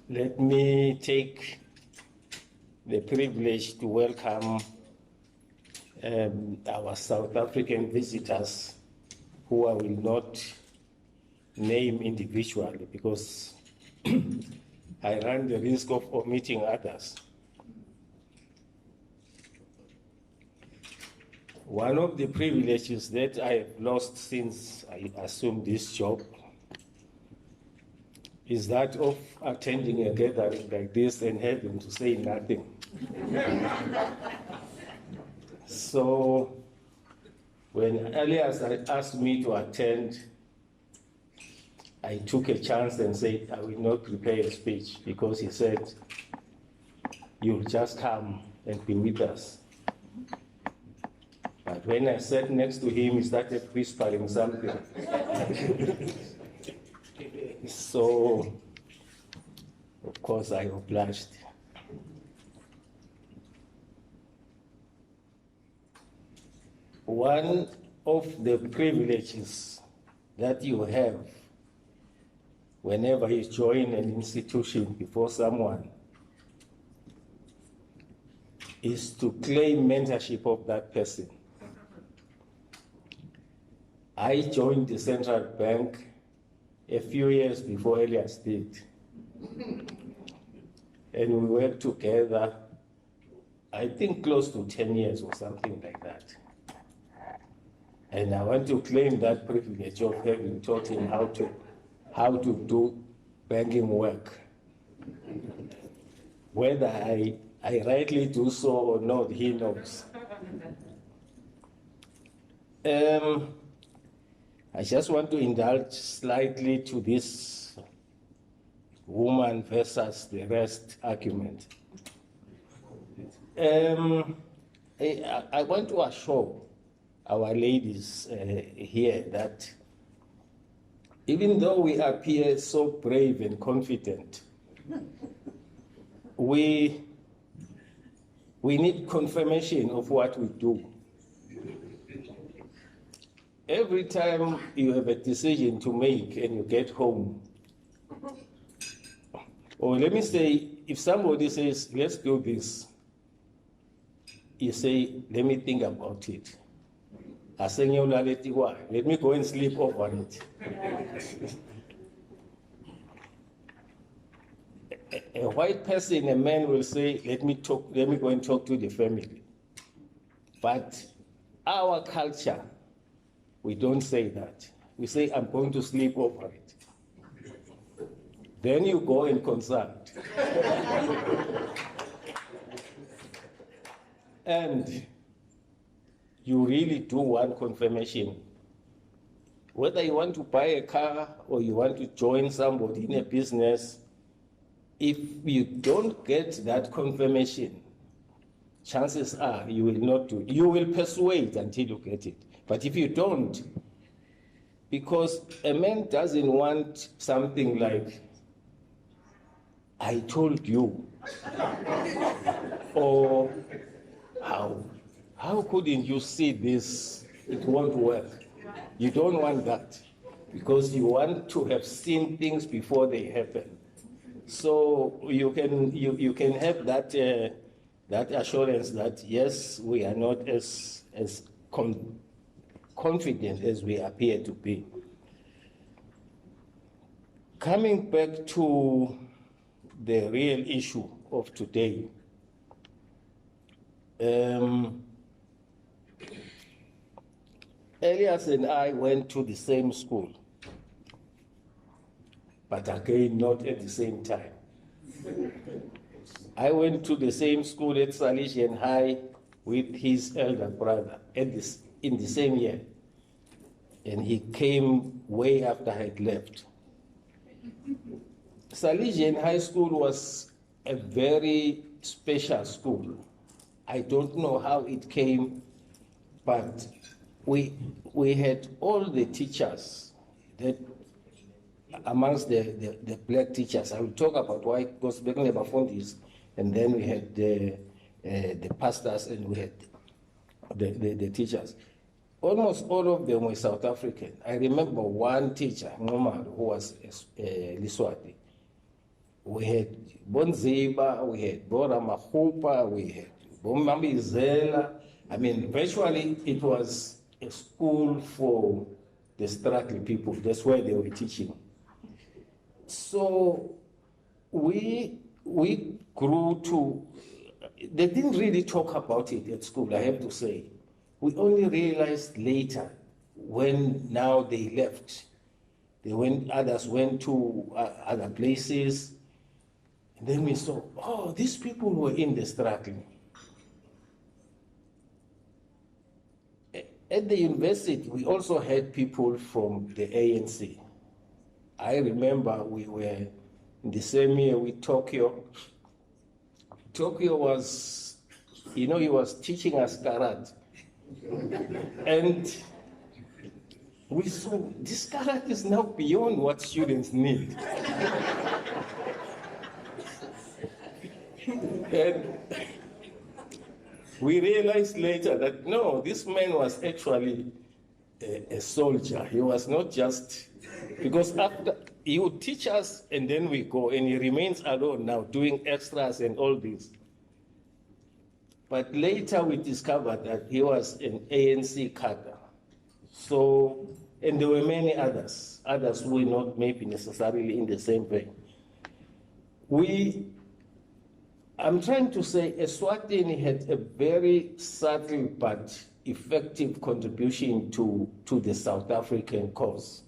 Let me take the privilege to welcome our South African visitors, who I will not name individually because I run the risk of omitting others. One of the privileges that I have lost since I assumed this job is that of attending a gathering like this and having to say nothing. So when Elias asked me to attend, I took a chance and said I will not prepare a speech, because he said, "You'll just come and be with us." But when I sat next to him, he started whispering something. So, of course, I obliged. One of the privileges that you have whenever you join an institution before someone is to claim mentorship of that person. I joined the central bank a few years before Elias did. And we worked together, I think close to 10 years or something like that. And I want to claim that privilege of having taught him how to do banking work. Whether I rightly do so or not, he knows. I just want to indulge slightly to this woman versus the rest argument. I want to assure our ladies here that even though we appear so brave and confident, we need confirmation of what we do. Every time you have a decision to make and you get home, or let me say, if somebody says, "Let's do this," you say, "Let me think about it. Let me go and sleep over it." A white person, a man, will say, let me go and talk to the family. But our culture, we don't say that. We say, "I'm going to sleep over it." Then you go and consult. And you really do want confirmation. Whether you want to buy a car or you want to join somebody in a business, if you don't get that confirmation, chances are you will not do it. You will persuade until you get it. But if you don't, because a man doesn't want something like, "I told you," or how couldn't you see this? It won't work. You don't want that, because you want to have seen things before they happen. So you can have that assurance that yes, we are not as confident as we appear to be. Coming back to the real issue of today, Elias and I went to the same school, but again, not at the same time. I went to the same school at Salesian High with his elder brother in the same year, and he came way after I had left. Salesian High School was a very special school. I don't know how it came, but we had all the teachers that amongst the black teachers. I will talk about why, because back in the Bafondis, and then we had the pastors and we had the teachers. Almost all of them were South African. I remember one teacher, Nomad, who was Liswati. We had Bonziba, we had Bora Mahupa, we had Bomamizela. I mean, virtually it was a school for the struggling people. That's where they were teaching. So we grew to, they didn't really talk about it at school, I have to say. We only realized later when now they left. Others went to other places. And then we saw, oh, these people were in the struggle. At the university, we also had people from the ANC. I remember we were in the same year with Tokyo. Tokyo was, he was teaching us karate. And we saw this karate is now beyond what students need. And we realized later that no, this man was actually a soldier. He was not just, because after he would teach us and then we go, and he remains alone now doing extras and all this. But later we discovered that he was an ANC cadre. So, and there were many others who were not maybe necessarily in the same vein. I'm trying to say Eswatini had a very subtle but effective contribution to the South African cause.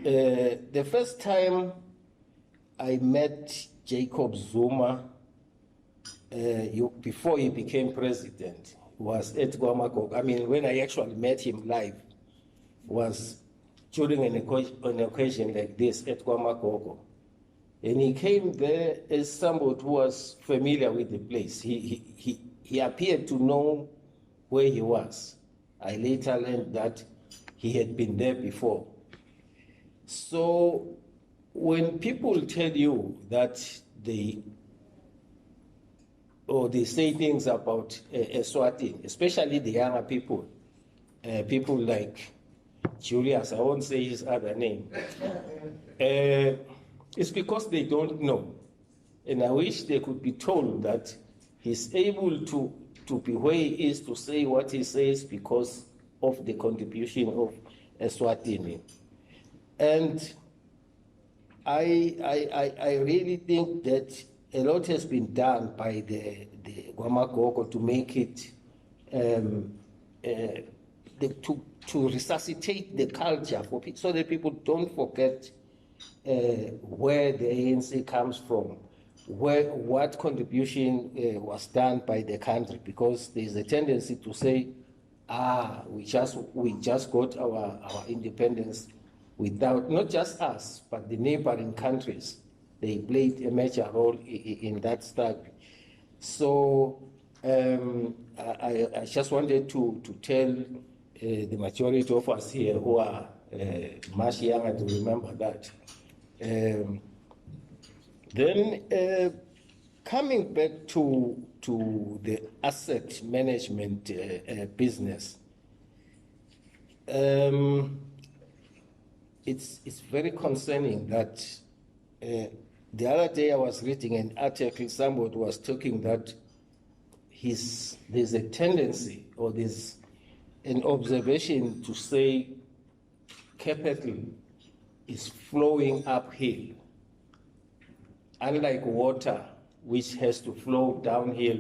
The first time I met Jacob Zuma, before he became president, was at Gwamagogo. I mean, when I actually met him live, was during an occasion like this at Gwamagogo. And he came there as somebody who was familiar with the place. He appeared to know where he was. I later learned that he had been there before. So when people tell you that they say things about Eswatini, especially the younger people, people like Julius, I won't say his other name, it's because they don't know. And I wish they could be told that he's able to be where he is, to say what he says because of the contribution of Eswatini. And I really think that a lot has been done by the Gwamagogo to make it, to resuscitate the culture for people, so that people don't forget where the ANC comes from, what contribution was done by the country, because there's a tendency to say, we just got our independence without, not just us, but the neighboring countries. They played a major role in that struggle. So I just wanted to tell the majority of us here who are much younger to remember that. Then coming back to the asset management business, it's very concerning that the other day I was reading an article, somebody was talking that there's a tendency, or there's an observation to say capital is flowing uphill, unlike water, which has to flow downhill.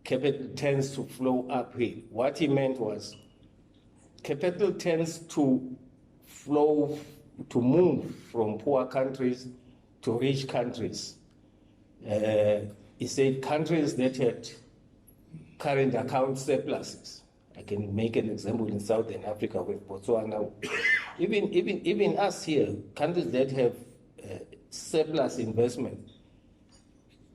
Capital tends to flow uphill. What he meant was capital tends to flow, to move from poor countries to rich countries. He said countries that had current account surpluses. I can make an example in Southern Africa with Botswana. Even us here, countries that have surplus investment,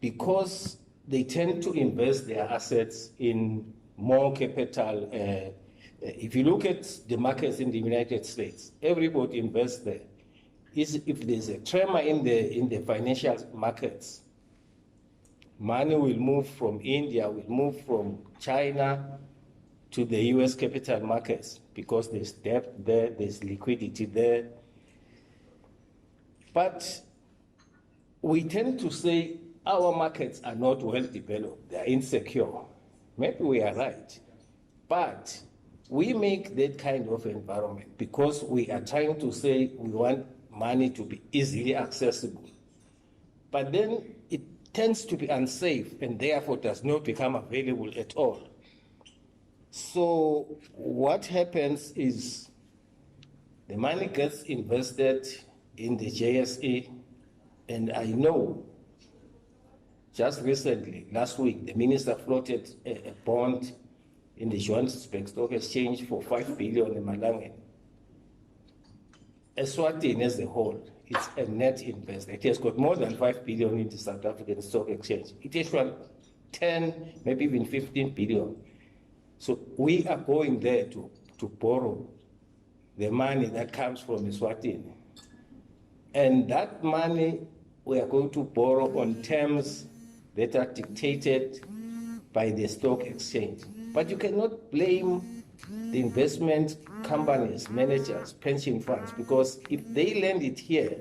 because they tend to invest their assets in more capital. If you look at the markets in the United States, everybody invests there. If there's a tremor in the financial markets, money will move from India, will move from China to the US capital markets, because there's debt there, there's liquidity there. But we tend to say our markets are not well developed, they are insecure. Maybe we are right, but we make that kind of environment because we are trying to say we want money to be easily accessible. But then it tends to be unsafe and therefore does not become available at all. So what happens is the money gets invested in the JSE, and I know just recently, last week, the minister floated a bond in the Johannesburg Stock Exchange for 5 billion in Malangen. Eswatini as a whole, it's a net investor. It has got more than 5 billion in the South African Stock Exchange. It has got 10, maybe even 15 billion. So we are going there to borrow the money that comes from Eswatini. And that money we are going to borrow on terms that are dictated by the stock exchange. But you cannot blame the investment companies, managers, pension funds, because if they lend it here,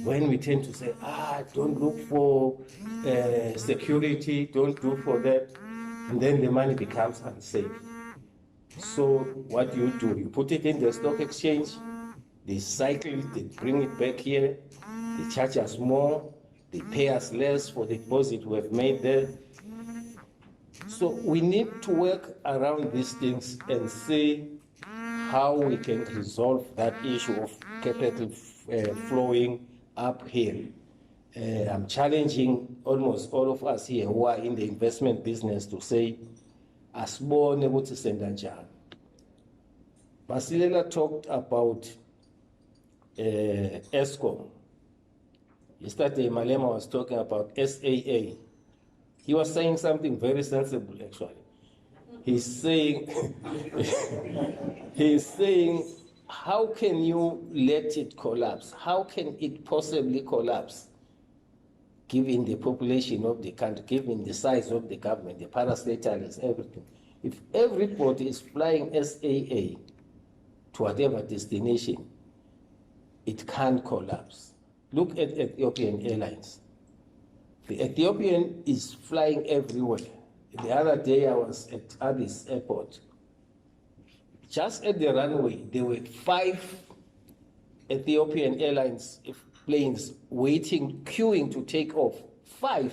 when we tend to say, don't look for security, don't look for that, and then the money becomes unsafe. So what you do, you put it in the stock exchange, they cycle it, they bring it back here, they charge us more, they pay us less for the deposit we have made there. So we need to work around these things and see how we can resolve that issue of capital flowing uphill. I'm challenging almost all of us here who are in the investment business to say, asibone ukuthi senda njani. Masilela talked about ESCOM. Yesterday, Malema was talking about SAA. He was saying something very sensible, actually. He's saying, how can you let it collapse? How can it possibly collapse, given the population of the country, given the size of the government, the parastatals, everything? If everybody is flying SAA to whatever destination, it can't collapse. Look at Ethiopian Airlines. The Ethiopian is flying everywhere. The other day I was at Addis Airport. Just at the runway, there were 5 Ethiopian Airlines planes waiting, queuing to take off. 5.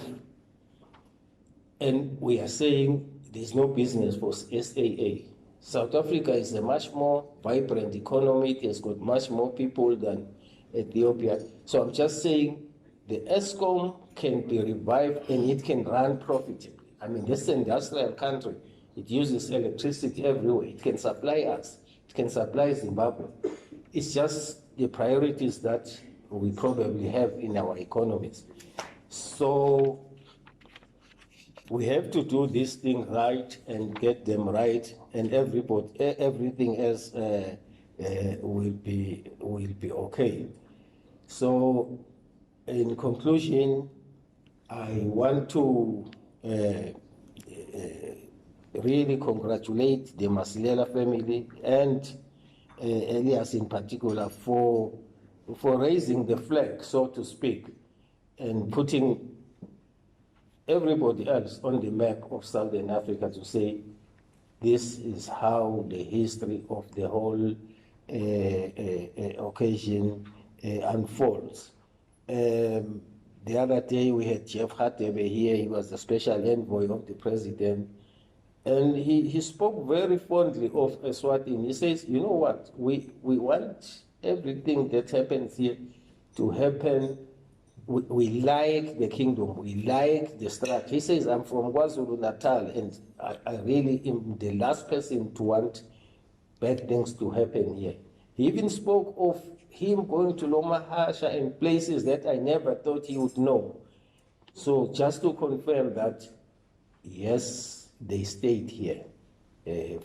And we are saying there's no business for SAA. South Africa is a much more vibrant economy. It has got much more people than Ethiopia. So I'm just saying the ESCOM can be revived and it can run profitably. I mean, this is an industrial country. It uses electricity everywhere. It can supply us. It can supply Zimbabwe. It's just the priorities that we probably have in our economies. So we have to do this thing right and get them right, and everything else will be okay. So, in conclusion, I want to really congratulate the Masilela family and Elias in particular for raising the flag, so to speak, and putting everybody else on the map of Southern Africa to say this is how the history of the whole occasion unfolds. The other day we had Jeff Hatebe here. He was the special envoy of the president, and he spoke very fondly of Eswatini. He says, you know what, we want everything that happens here to happen. We like the kingdom, we like the structure. He says, I'm from KwaZulu-Natal, and I really am the last person to want bad things to happen here. He even spoke of him going to Lomahasha and places that I never thought he would know. So just to confirm that, yes, they stayed here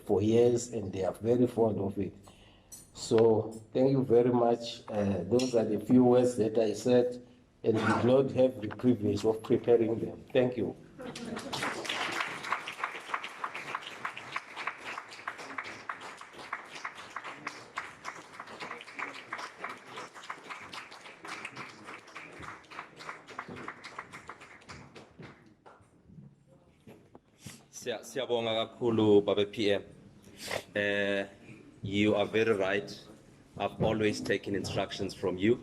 for years and they are very fond of it. So thank you very much. Those are the few words that I said, and we Lord have the privilege of preparing them. Thank you. Siyabonga kakhulu Baba PM. You are very right. I've always taken instructions from you.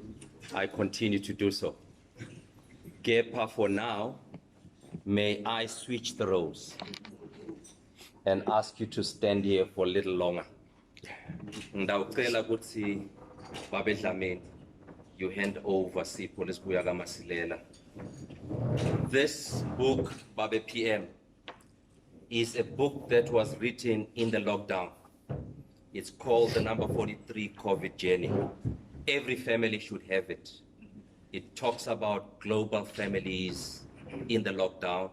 I continue to do so. Kepa, for now, may I switch the roles and ask you to stand here for a little longer. Ndawucela ukuthi Baba Dlamini, you hand over Sipho lesibuya kaMasilela. This book, Baba PM, is a book that was written in the lockdown. It's called the number 43 COVID Journey. Every family should have it. It talks about global families in the lockdown,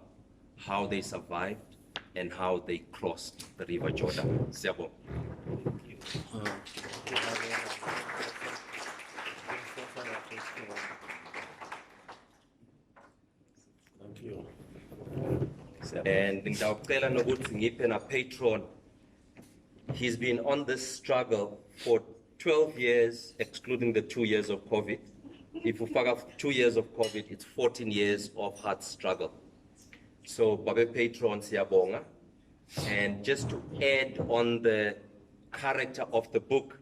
how they survived and how they crossed the River Jordan. Siyabonga. Thank you. And ngidawucela nokuthi ngiphe na patron. He's been on this struggle for 12 years, excluding the 2 years of COVID. If you figure 2 years of COVID, it's 14 years of hard struggle. So Baba patron siyabonga. And just to add on the character of the book,